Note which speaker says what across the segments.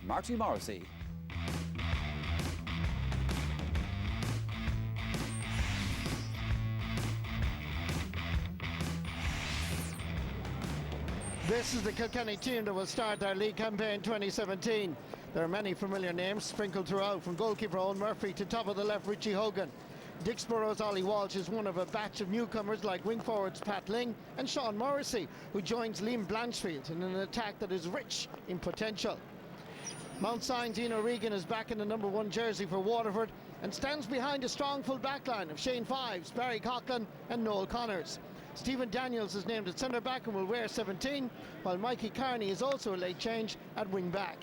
Speaker 1: Marty Morrissey.
Speaker 2: This is the Kilkenny team that will start their league campaign 2017. There are many familiar names sprinkled throughout, from goalkeeper Owen Murphy to top of the left Richie Hogan. Dixborough's Ollie Walsh is one of a batch of newcomers like wing forwards Pat Ling and Sean Morrissey, who joins Liam Blanchfield in an attack that is rich in potential. Mount Sign's Ian O'Regan is back in the number 1 jersey for Waterford and stands behind a strong full backline of Shane Fives, Barry Coughlin and Noel Connors. Stephen Daniels is named at centre back and will wear 17, while Mikey Carney is also a late change at wing back.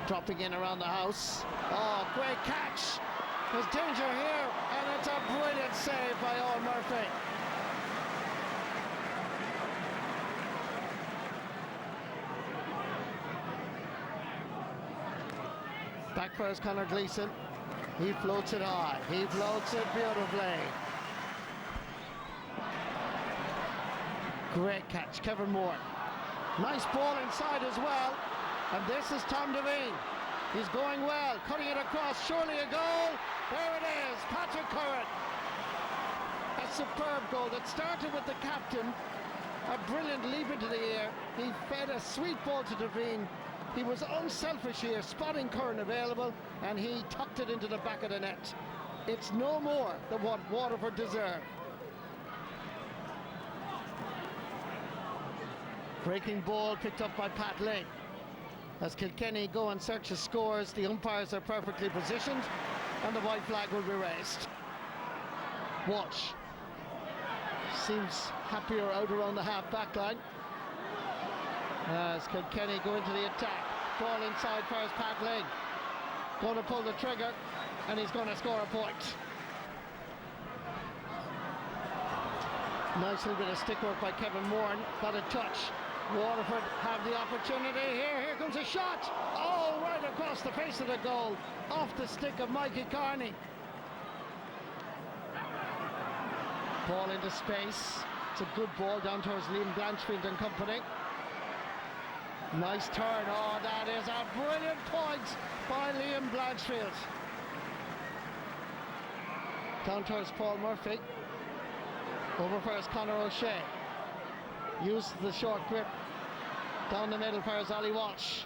Speaker 2: Dropping in around the house. Oh, great catch. There's danger here, and it's a brilliant save by Owen Murphy. Back first, Conor Gleeson. He floats it high. He floats it beautifully. Great catch, Kevin Moore. Nice ball inside as well. And this is Tom Devine. He's going well, cutting it across, surely a goal. There it is, Patrick Curran. A superb goal that started with the captain. A brilliant leap into the air. He fed a sweet ball to Devine. He was unselfish here, spotting Curran available, and he tucked it into the back of the net. It's no more than what Waterford deserve. Breaking ball picked up by Pat Ling. As Kilkenny go and search the scores, the umpires are perfectly positioned and the white flag will be raised. Walsh seems happier out around the half-back line. As Kilkenny go into the attack. Ball inside first, Pat Ling. Going to pull the trigger and he's going to score a point. Nice little bit of stick work by Kevin Moore. Got a touch. Waterford have the opportunity here. Here comes a shot. Oh, right across the face of the goal. Off the stick of Mikey Carney. Ball into space. It's a good ball down towards Liam Blanchfield and company. Nice turn. Oh, that is a brilliant point by Liam Blanchfield. Down towards Paul Murphy. Over first Conor O'Shea. Uses the short grip. Down the middle first Ollie Walsh.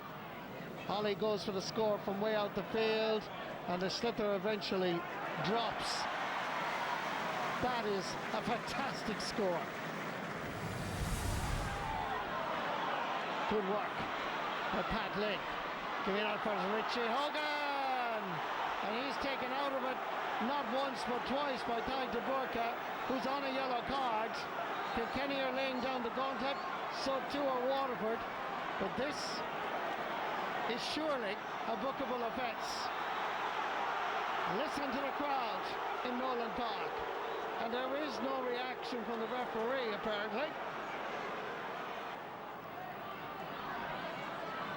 Speaker 2: Ollie goes for the score from way out the field, and the sliotar eventually drops. That is a fantastic score. Good work by Pat Ling. Giving out for Richie Hogan. And he's taken out of it not once but twice by Ty de Burka, who's on a yellow card. Kilkenny are laying down the gauntlet, so too are Waterford. But this is surely a bookable offence. Listen to the crowd in Nolan Park. And there is no reaction from the referee, apparently.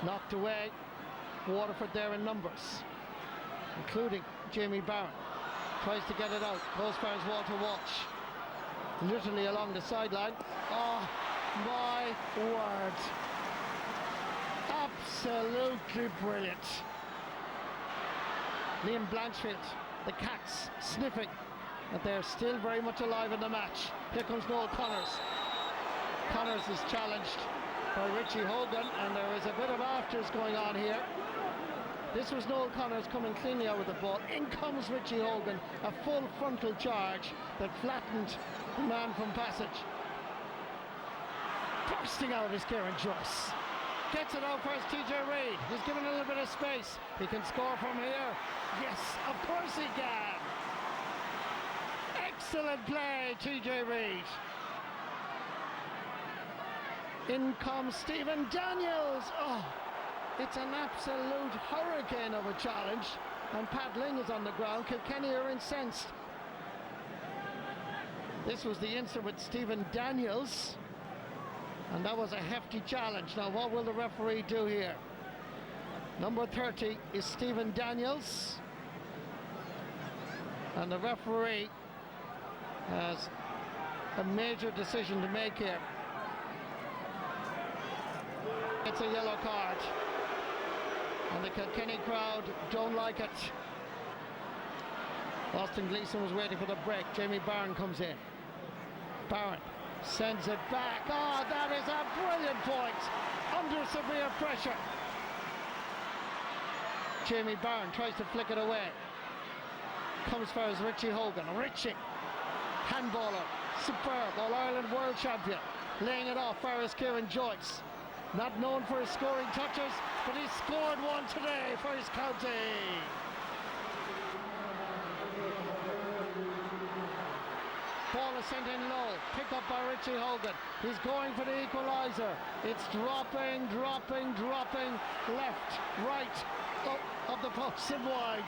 Speaker 2: Knocked away. Waterford there in numbers, including Jamie Barron. Tries to get it out. Goes for his Walter Walsh. Literally along the sideline. Oh, my word. Absolutely brilliant. Liam Blanchfield, the Cats, sniffing, but they're still very much alive in the match. Here comes Noel Connors. Connors is challenged by Richie Hogan, and there is a bit of afters going on here. This was Noel Connors coming cleanly out with the ball. In comes Richie Hogan, a full frontal charge that flattened the man from passage. Bursting out is Kieran Joyce. Gets it out first, TJ Reid. He's given a little bit of space. He can score from here. Yes, of course he can. Excellent play, TJ Reid. In comes Stephen Daniels. Oh, it's an absolute hurricane of a challenge. And Pat Ling is on the ground. Kilkenny are incensed. This was the instant with Stephen Daniels. And that was a hefty challenge. Now, what will the referee do here? Number 30 is Stephen Daniels. And the referee has a major decision to make here. It's a yellow card. And the Kilkenny crowd don't like it. Austin Gleeson was waiting for the break. Jamie Barron comes in. Barron sends it back. Oh, that is a brilliant point. Under severe pressure. Jamie Barron tries to flick it away. Comes for his Richie Hogan. Richie, handballer, superb, All-Ireland world champion. Laying it off for his Kieran Joyce. Not known for his scoring touches, but he scored one today for his county. Ball is sent in low, pick up by Richie Hogan. He's going for the equaliser. It's dropping, left, right, up of the post and wide.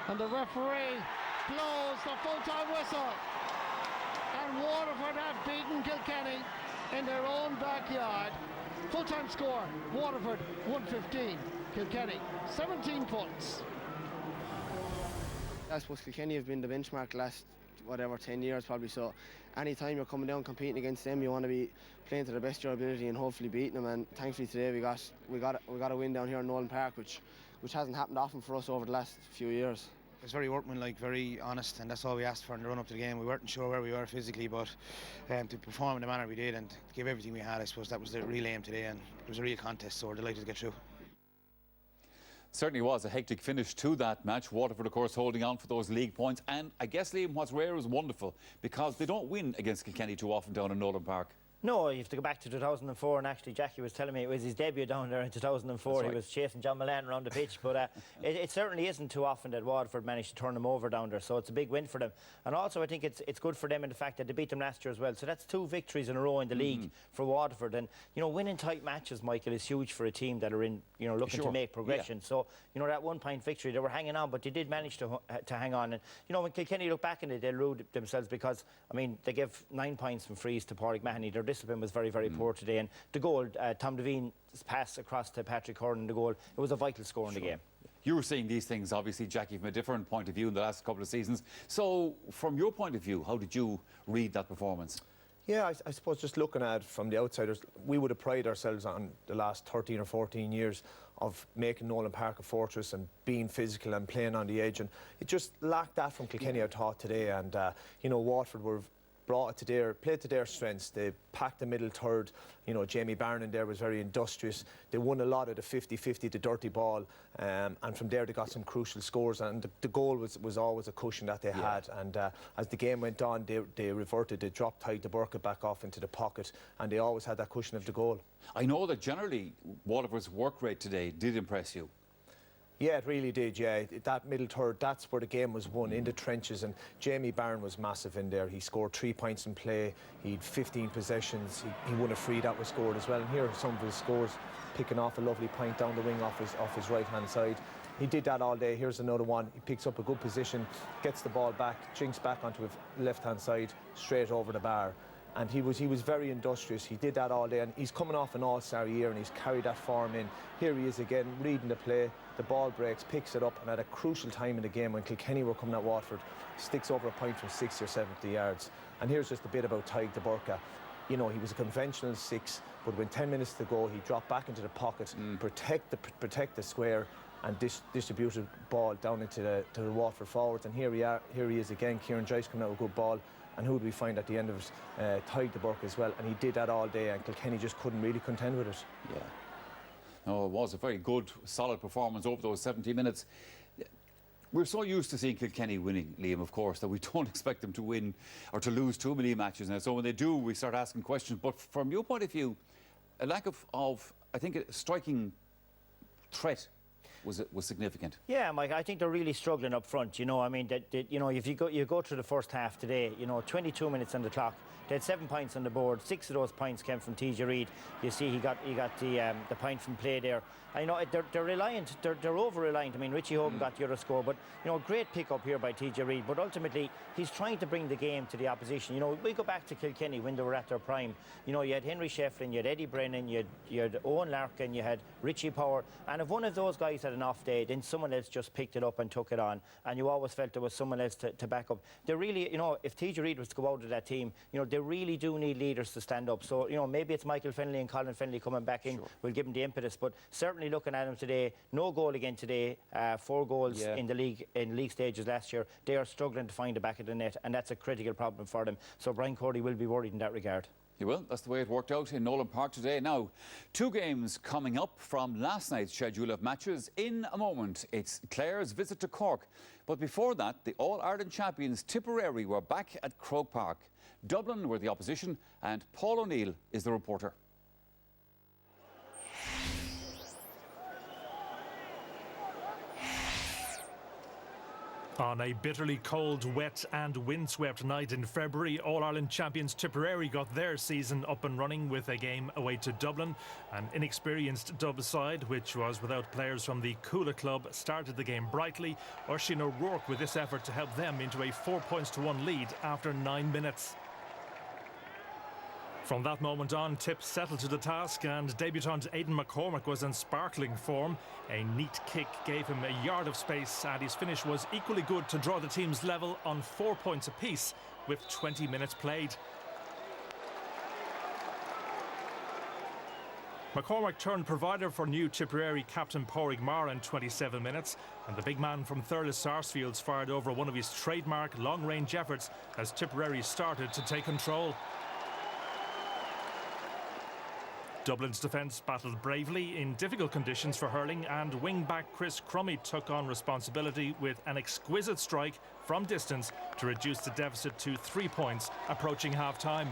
Speaker 2: And the referee blows the full-time whistle. And Waterford have beaten Kilkenny in their own backyard. Full-time score, Waterford 115, Kilkenny 17 points.
Speaker 1: I suppose Kilkenny have been the benchmark the last, 10 years probably, so any time you're coming down competing against them, you want to be playing to the best of your ability and hopefully beating them, and thankfully today we got a win down here in Nolan Park, which hasn't happened often for us over the last few years.
Speaker 3: It was very workmanlike, very honest, and that's all we asked for in the run-up to the game. We weren't sure where we were physically, but to perform in the manner we did and give everything we had, I suppose that was the real aim today, and it was a real contest, so we're delighted to get through.
Speaker 4: Certainly was a hectic finish to that match. Waterford, of course, holding on for those league points. And I guess, Liam, what's rare is wonderful, because they don't win against Kilkenny too often down in Nolan Park.
Speaker 5: No, you have to go back to 2004, and actually Jackie was telling me it was his debut down there in 2004.
Speaker 4: Right.
Speaker 5: He was chasing John Milan around the pitch, but it certainly isn't too often that Waterford managed to turn them over down there, so it's a big win for them. And also I think it's good for them in the fact that they beat them last year as well, so that's 2 victories in a row in the league for Waterford. And winning tight matches, Michael, is huge for a team that are in looking to make progression.
Speaker 4: Yeah.
Speaker 5: So that 1-point victory, they were hanging on, but they did manage to hang on. And when Kilkenny look back in it, they'll rue themselves, because they gave 9 points from frees to Pádraig Mahoney. Their discipline was very, very poor today, and the goal, Tom Devine pass across to Patrick Hurling, the goal, it was a vital score in the game.
Speaker 4: You were seeing these things, obviously, Jackie, from a different point of view in the last couple of seasons. So, from your point of view, how did you read that performance?
Speaker 6: Yeah, I suppose just looking at it from the outsiders, we would have prided ourselves on the last 13 or 14 years of making Nolan Park a fortress and being physical and playing on the edge, and it just lacked that from Kilkenny, I thought, today. And Waterford were played to their strengths. They packed the middle third. Jamie Barron in there was very industrious. They won a lot of the 50-50, the dirty ball, and from there they got some crucial scores, and the goal was always a cushion that they had. And as the game went on, they reverted. They dropped Tadhg de Burka back off into the pocket, and they always had that cushion of the goal.
Speaker 4: I know that generally Waterford's work rate today did impress you.
Speaker 6: Yeah, it really did, yeah. That middle third, that's where the game was won, in the trenches, and Jamie Barron was massive in there. He scored 3 points in play, he had 15 possessions, he won a free that was scored as well, and here are some of his scores, picking off a lovely point down the wing off his right-hand side. He did that all day. Here's another one. He picks up a good position, gets the ball back, jinks back onto his left-hand side, straight over the bar. And he was very industrious. He did that all day, and he's coming off an all-star year, and he's carried that form in. Here he is again, reading the play. The ball breaks, picks it up, and at a crucial time in the game when Kilkenny were coming at Waterford, sticks over a point from 60 or 70 yards. And here's just a bit about Tadhg de Burka. He was a conventional 6, but when 10 minutes to go, he dropped back into the pocket, protect the square, and distribute the ball down into the Waterford forwards. And here he is again. Kieran Joyce coming out with a good ball. And who do we find at the end of it? Tadhg de Burka as well. And he did that all day, and Kilkenny just couldn't really contend with it.
Speaker 4: Yeah. No, it was a very good, solid performance over those 70 minutes. We're so used to seeing Kilkenny winning, Liam, of course, that we don't expect them to win or to lose too many matches now. So when they do, we start asking questions. But from your point of view, a lack of I think, a striking threat was significant.
Speaker 5: Yeah, Mike, I think they're really struggling up front. If you go through the first half today, 22 minutes on the clock, they had 7 points on the board. 6 of those points came from TJ Reid. You see, he got the point from play there. I know they're reliant. They're over reliant. I mean, Richie Hogan got the other score, but great pick up here by TJ Reid. But ultimately, he's trying to bring the game to the opposition. We go back to Kilkenny when they were at their prime. You had Henry Shefflin, you had Eddie Brennan, you had Owen Larkin, you had Richie Power, and if one of those guys had had an off day, then someone else just picked it up and took it on, and you always felt there was someone else to back up. They really, you know, if TJ Reid was to go out of that team, you know, they really do need leaders to stand up. So, you know, maybe it's Michael Fennelly and Colin Fennelly coming back in, will give them the impetus. But certainly looking at them today, no goal again today, 4 goals in the league stages last year. They are struggling to find the back of the net, and that's a critical problem for them. So Brian Cody will be worried in that regard.
Speaker 4: He will. That's the way it worked out in Nolan Park today. Now, 2 games coming up from last night's schedule of matches. In a moment, it's Clare's visit to Cork. But before that, the All-Ireland champions Tipperary were back at Croke Park. Dublin were the opposition, and Paul O'Neill is the reporter.
Speaker 7: On a bitterly cold, wet and windswept night in February, All-Ireland champions Tipperary got their season up and running with a game away to Dublin. An inexperienced Dub side, which was without players from the Coola club, started the game brightly. Oisin O'Rourke with this effort to help them into a 4-1 lead after 9 minutes. From that moment on, Tip settled to the task, and debutant Aidan McCormack was in sparkling form. A neat kick gave him a yard of space, and his finish was equally good to draw the teams level on 4 points apiece with 20 minutes played. McCormack turned provider for new Tipperary captain Pádraig Maher in 27 minutes, and the big man from Thurles Sarsfields fired over one of his trademark long-range efforts as Tipperary started to take control. Dublin's defence battled bravely in difficult conditions for hurling, and wing-back Chris Crummy took on responsibility with an exquisite strike from distance to reduce the deficit to 3 points approaching half-time.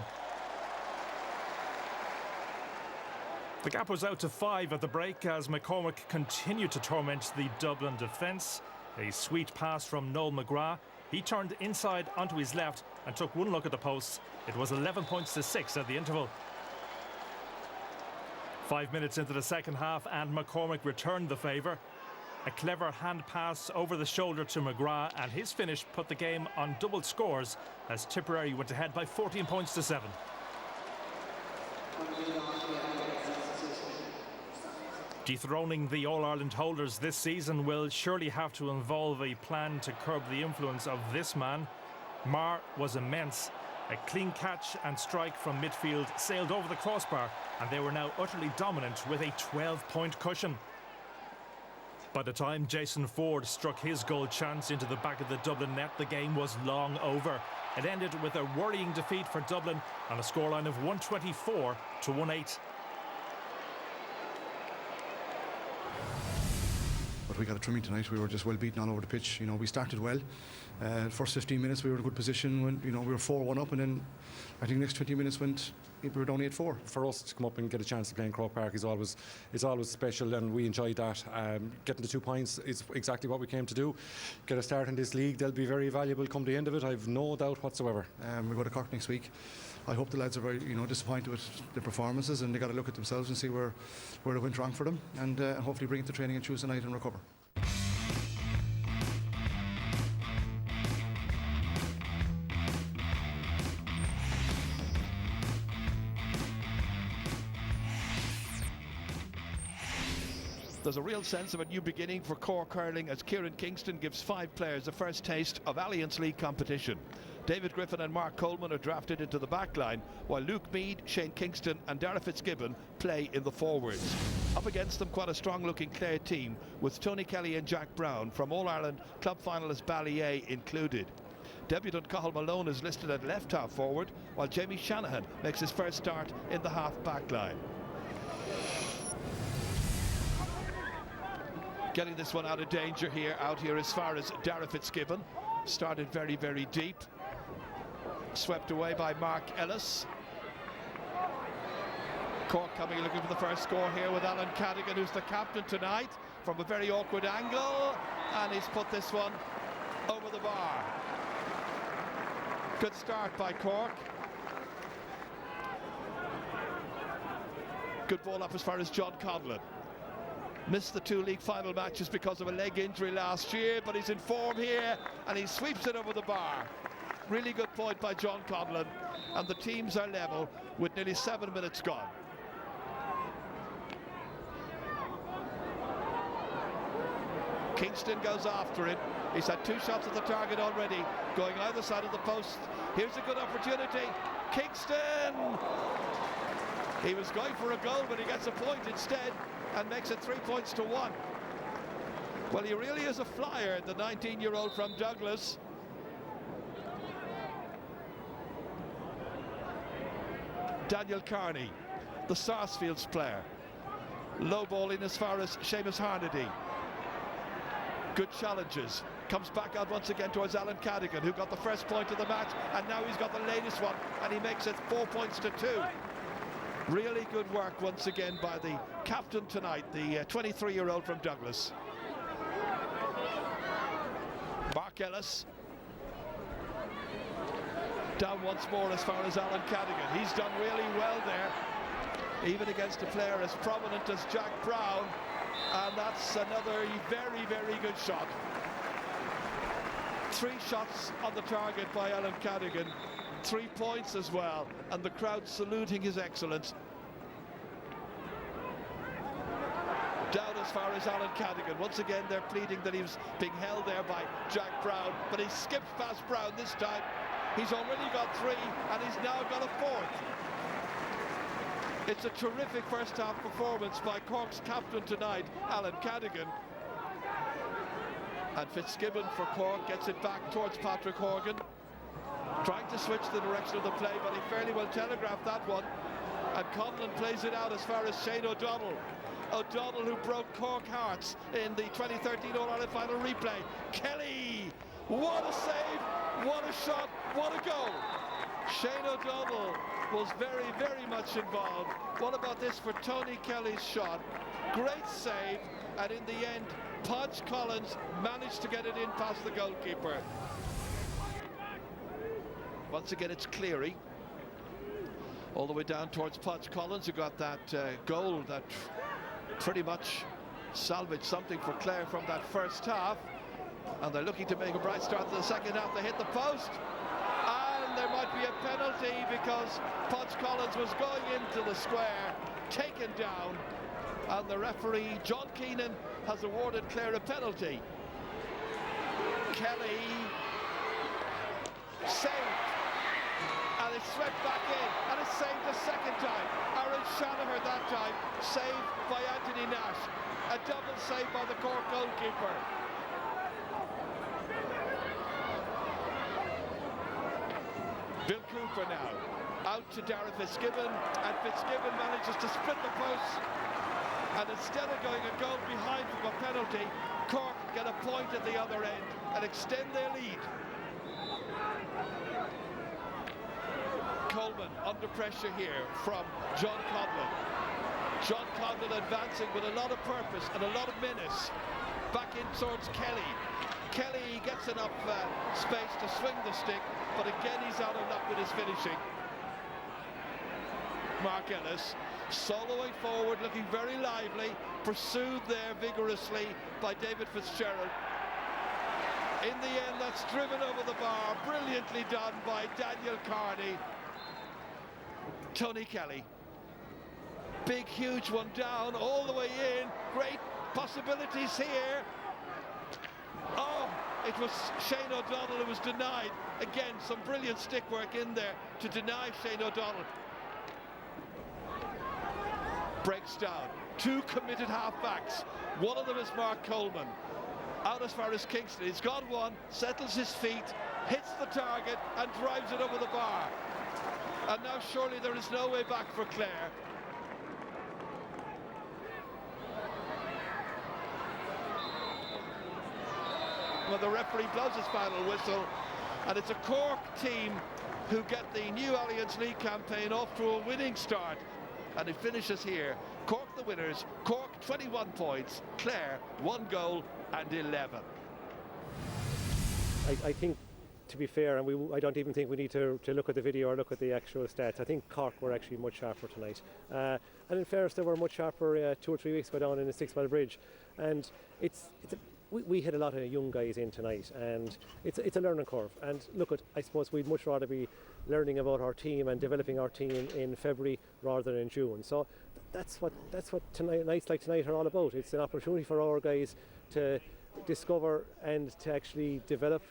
Speaker 7: The gap was out to 5 at the break as McCormack continued to torment the Dublin defence. A sweet pass from Noel McGrath. He turned inside onto his left and took one look at the posts. It was 11 points to 6 at the interval. 5 minutes into the second half, and McCormack returned the favour. A clever hand pass over the shoulder to McGrath, and his finish put the game on double scores as Tipperary went ahead by 14 points to 7. Dethroning the All-Ireland holders this season will surely have to involve a plan to curb the influence of this man. Maher was immense. A clean catch and strike from midfield sailed over the crossbar, and they were now utterly dominant with a 12-point cushion. By the time Jason Ford struck his goal chance into the back of the Dublin net, the game was long over. It ended with a worrying defeat for Dublin on a scoreline of 124-18.
Speaker 8: But we got a trimming tonight. We were just well beaten all over the pitch. You know, we started well. First 15 minutes we were in a good position. When, you know, we were 4-1 up, and then I think the next 20 minutes we were down 8-4.
Speaker 9: For us to come up and get a chance to play in Croke Park is always special, and we enjoyed that. Getting the 2 points is exactly what we came to do. Get a start in this league. They'll be very valuable come the end of it. I've no doubt whatsoever.
Speaker 8: We go to Cork next week. I hope the lads are very, disappointed with the performances, and they got to look at themselves and see where it went wrong for them, and hopefully bring it to training on Tuesday night and recover.
Speaker 10: There's a real sense of a new beginning for Cork hurling as Kieran Kingston gives 5 players the first taste of Alliance League competition. David Griffin and Mark Coleman are drafted into the back line, while Luke Meade, Shane Kingston and Dara Fitzgibbon play in the forwards. Up against them, quite a strong-looking Clare team, with Tony Kelly and Jack Brown from All-Ireland club finalist Ballyea included. Debutant Cathal Malone is listed at left half forward, while Jamie Shanahan makes his first start in the half back line. Getting this one out of danger here, out here as far as Dara Fitzgibbon. Started very, very deep. Swept away by Mark Ellis. Cork coming looking for the first score here with Alan Cadigan, who's the captain tonight, from a very awkward angle. And he's put this one over the bar. Good start by Cork. Good ball up as far as John Conlon. Missed the 2 league final matches because of a leg injury last year, but he's in form here and he sweeps it over the bar. Really good point by John Conlon, and the teams are level with nearly 7 minutes gone. Kingston goes after it. He's had 2 shots at the target already, going either side of the post. Here's a good opportunity. Kingston! He was going for a goal, but he gets a point instead and makes it 3 points to 1. Well, he really is a flyer, the 19-year-old from Douglas. Daniel Carney, the Sarsfields player. Low ball in as far as Seamus Harnedy. Good challenges. Comes back out once again towards Alan Cadigan, who got the first point of the match, and now he's got the latest one, and he makes it 4 points to 2. Really good work once again by the captain tonight, the 23-year-old from Douglas. Mark Ellis. Down once more as far as Alan Cadigan. He's done really well there, even against a player as prominent as Jack Brown, and that's another very, very good shot. 3 shots on the target by Alan Cadigan, 3 points as well, and the crowd saluting his excellence. Down as far as Alan Cadigan. Once again, they're pleading that he was being held there by Jack Brown, but he skips past Brown this time. He's already got 3, and he's now got a 4th. It's a terrific first half performance by Cork's captain tonight, Alan Cadigan. And Fitzgibbon for Cork gets it back towards Patrick Horgan. Trying to switch the direction of the play, but he fairly well telegraphed that one. And Conlon plays it out as far as Shane O'Donnell. O'Donnell, who broke Cork hearts in the 2013 All-Ireland final replay. Kelly! What a save! What a shot! What a goal! Shane O'Donnell was very, very much involved. What about this for Tony Kelly's shot? Great save, and in the end, Podge Collins managed to get it in past the goalkeeper. Once again, it's Cleary. All the way down towards Podge Collins, who got that goal that pretty much salvaged something for Clare from that first half. And they're looking to make a bright start to the second half. They hit the post. And there might be a penalty because Podge Collins was going into the square, taken down. And the referee, John Keenan, has awarded Clare a penalty. Kelly saved. And it's swept back in, and it's saved a second time. Aaron Shanahan that time, saved by Anthony Nash. A double save by the Cork goalkeeper. Bill Cooper now, out to Darragh Fitzgibbon, and Fitzgibbon manages to split the posts. And instead of going a goal behind from a penalty, Cork get a point at the other end and extend their lead. Coleman under pressure here from John Conlon. John Conlon advancing with a lot of purpose and a lot of menace. Back in towards Kelly. Kelly gets enough space to swing the stick, but again he's out of luck with his finishing. Mark Ellis soloing forward, looking very lively, pursued there vigorously by David Fitzgerald. In the end, that's driven over the bar, brilliantly done by Daniel Carney. Tony Kelly, big huge one down, all the way in, great possibilities here. Oh, it was Shane O'Donnell who was denied. Again, some brilliant stick work in there to deny Shane O'Donnell. Breaks down, 2 committed half-backs. One of them is Mark Coleman. Out as far as Kingston, he's got one, settles his feet, hits the target and drives it over the bar. And now surely there is no way back for Clare. Well, the referee blows his final whistle, and it's a Cork team who get the new Alliance League campaign off to a winning start. And it finishes here. Cork the winners, Cork 21 points, Clare 1 goal and 11.
Speaker 11: I think, to be fair, and I don't even think we need to look at the video or look at the actual stats. I think Cork were actually much sharper tonight. And in fairness, they were much sharper 2 or 3 weeks ago down in the 6 Mile Bridge. And we had a lot of young guys in tonight, and it's a learning curve. And look, I suppose we'd much rather be learning about our team and developing our team in February rather than in June. So that's what nights like tonight are all about. It's an opportunity for our guys to discover and to actually develop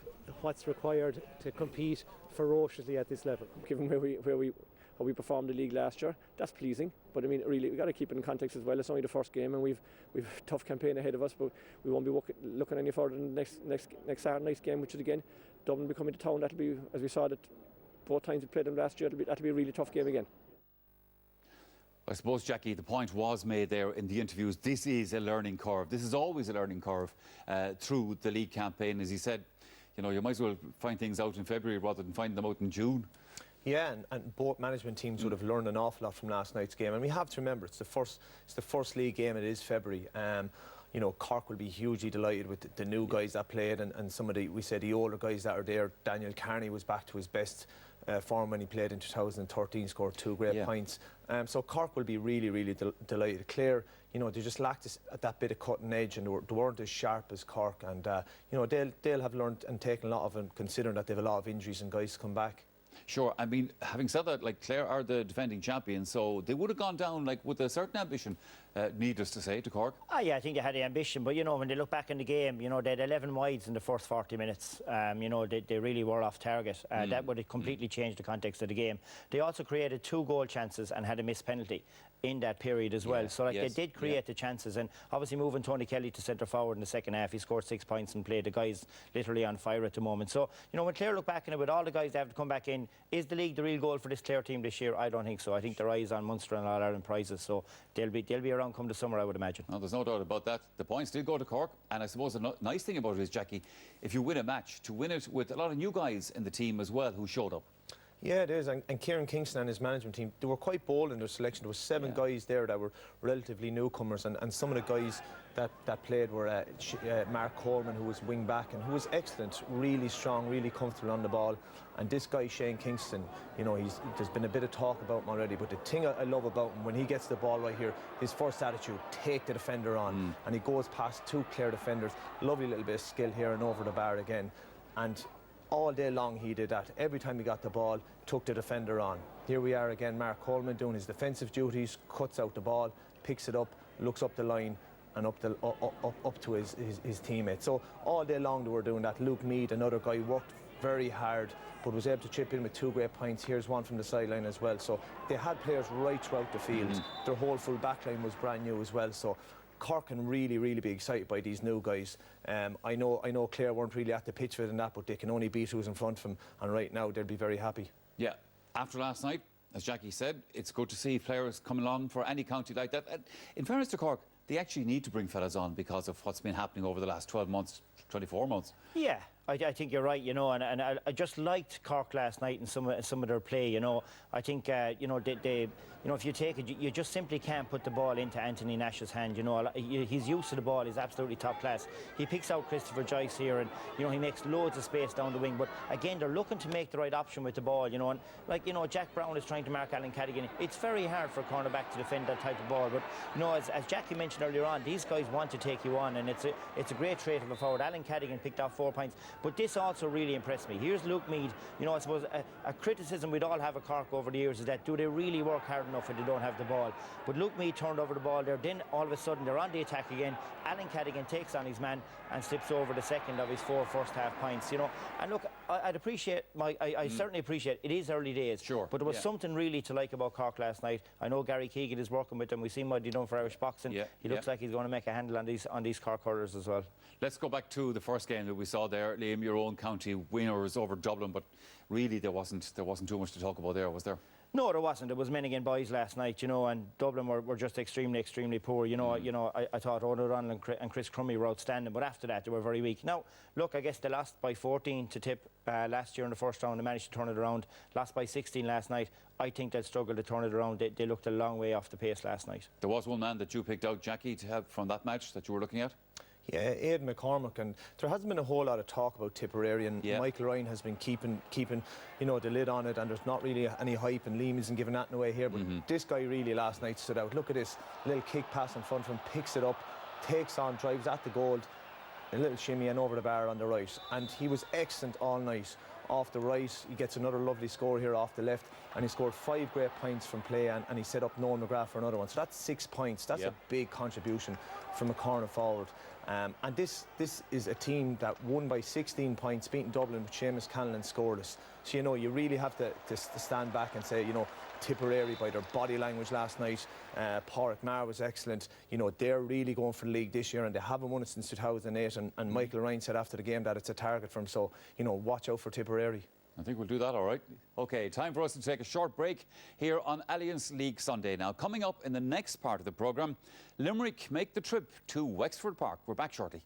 Speaker 11: what's required to compete ferociously at this level.
Speaker 12: Given how we performed the league last year, that's pleasing. But I mean, really, we got to keep it in context as well. It's only the first game, and we've a tough campaign ahead of us. But we won't be looking any further than the next Saturday night's game, which is again Dublin becoming the town. That'll be, as we saw that both times we played them last year. That'll be a really tough game again.
Speaker 4: I suppose, Jackie, the point was made there in the interviews. This is a learning curve. This is always a learning curve through the league campaign. As he said, you know, you might as well find things out in February rather than find them out in June.
Speaker 6: Yeah, and both management teams would have learned an awful lot from last night's game. And we have to remember, it's the first league game. It is February. You know, Cork will be hugely delighted with the new guys that played, and some of the older guys that are there. Daniel Carney was back to his best form when he played in 2013, scored 2 great points. So Cork will be really delighted. Clare, you know, they just lacked that bit of cutting edge, and they weren't as sharp as Cork. And you know, they'll have learned and taken a lot of, and considering that they have a lot of injuries and guys to come back.
Speaker 4: Sure, I mean, having said that, like, Clare are the defending champions, so they would have gone down like with a certain ambition, needless to say, to Cork.
Speaker 5: Yeah, I think they had the ambition, but you know, when they look back in the game, you know, they had 11 wides in the first 40 minutes. You know, they really were off target. That would have completely changed the context of the game. They also created 2 goal chances and had a missed penalty in that period as well. So like, they did create the chances, and obviously moving Tony Kelly to centre forward in the second half, he scored 6 points and played. The guy's literally on fire at the moment. So you know, when Clare look back in it with all the guys they have to come back in, is the league the real goal for this Clare team this year? I don't think so. I think their eyes on Munster and All-Ireland prizes, so they'll be around come the summer, I would imagine.
Speaker 4: No, there's no doubt about that. The points did go to Cork, and I suppose the nice thing about it is, Jackie, if you win a match, to win it with a lot of new guys in the team as well who showed up.
Speaker 6: Yeah, it is, and Kieran Kingston and his management team, they were quite bold in their selection. There were 7 guys there that were relatively newcomers, and some of the guys that played were Mark Coleman, who was wing back and who was excellent, really strong, really comfortable on the ball. And this guy Shane Kingston, you know, there's been a bit of talk about him already, but the thing I love about him, when he gets the ball right here, his first attitude, take the defender on, and he goes past 2 Clare defenders. Lovely little bit of skill here and over the bar again. And all day long he did that. Every time he got the ball, took the defender on. Here we are again, Mark Coleman doing his defensive duties, cuts out the ball, picks it up, looks up the line and up to his teammates. So all day long they were doing that. Luke Meade, another guy, worked very hard but was able to chip in with 2 great points. Here's one from the sideline as well. So they had players right throughout the field. Their whole full back line was brand new as well. So Cork can really be excited by these new guys. I know Clare weren't really at the pitch for it and that, but they can only beat who's in front of them, and right now they'll be very happy.
Speaker 4: Yeah, after last night, as Jackie said, it's good to see players come along for any county like that. And in fairness to Cork, they actually need to bring fellas on because of what's been happening over the last 12 months, 24 months.
Speaker 5: Yeah, I think you're right, you know, and I just liked Cork last night and some of their play, you know. I think, you know, they you know, if you take it, you just simply can't put the ball into Anthony Nash's hand, you know. His use of the ball is absolutely top class. He picks out Christopher Joyce here, and, you know, he makes loads of space down the wing. But, again, they're looking to make the right option with the ball, you know. And, like, you know, Jack Brown is trying to mark Alan Cadigan. It's very hard for a cornerback to defend that type of ball. But, you know, as Jackie mentioned earlier on, these guys want to take you on, and it's a great trait of a forward. Alan Cadigan picked off 4 points. But this also really impressed me. Here's Luke Meade. You know, I suppose a criticism we'd all have of Cork over the years is that do they really work hard enough if they don't have the ball? But Luke Meade turned over the ball there. Then all of a sudden they're on the attack again. Alan Cadigan takes on his man and slips over the second of his 4 first-half points. You know, and look, I'd appreciate I certainly appreciate it is early days.
Speaker 4: Sure.
Speaker 5: But there was something really to like about Cork last night. I know Gary Keegan is working with them. We've seen what he's done for Irish boxing. He looks like he's going to make a handle on these Cork hurlers as well.
Speaker 4: Let's go back to the first game that we saw there, Liam, your own county winners over Dublin, but really there wasn't too much to talk about there, was there?
Speaker 5: No, there wasn't. It was men against boys last night, you know, and Dublin were just extremely poor. You know, I thought O'Donnell and Chris Crummey were outstanding, but after that they were very weak. Now, look, I guess they lost by 14 to Tip last year in the first round. They managed to turn it around. Lost by 16 last night. I think they'll struggle to turn it around. They looked a long way off the pace last night. There
Speaker 4: was one man that you picked out, Jackie, to have from that match that you were looking at?
Speaker 6: Yeah, Aidan McCormick, and there hasn't been a whole lot of talk about Tipperary, and Michael Ryan has been keeping you know, the lid on it, and there's not really any hype, and Liam isn't giving that away here, but this guy really last night stood out. Look at this little kick pass in front of him, picks it up, takes on, drives at the goal, a little shimmy and over the bar on the right, and he was excellent all night. Off the right, he gets another lovely score here off the left, and he scored 5 great points from play, and he set up Noel McGrath for another one. So that's 6 points. That's a big contribution from a corner forward. And this is a team that won by 16 points, beating Dublin with Seamus Canavan scoreless. So, you know, you really have to stand back and say, you know, Tipperary, by their body language last night, Pádraig Maher was excellent. You know, they're really going for the league this year, and they haven't won it since 2008. And Michael Ryan said after the game that it's a target for him. So, you know, watch out for Tipperary.
Speaker 4: I think we'll do that all right. OK, time for us to take a short break here on Alliance League Sunday. Now, coming up in the next part of the programme, Limerick make the trip to Wexford Park. We're back shortly.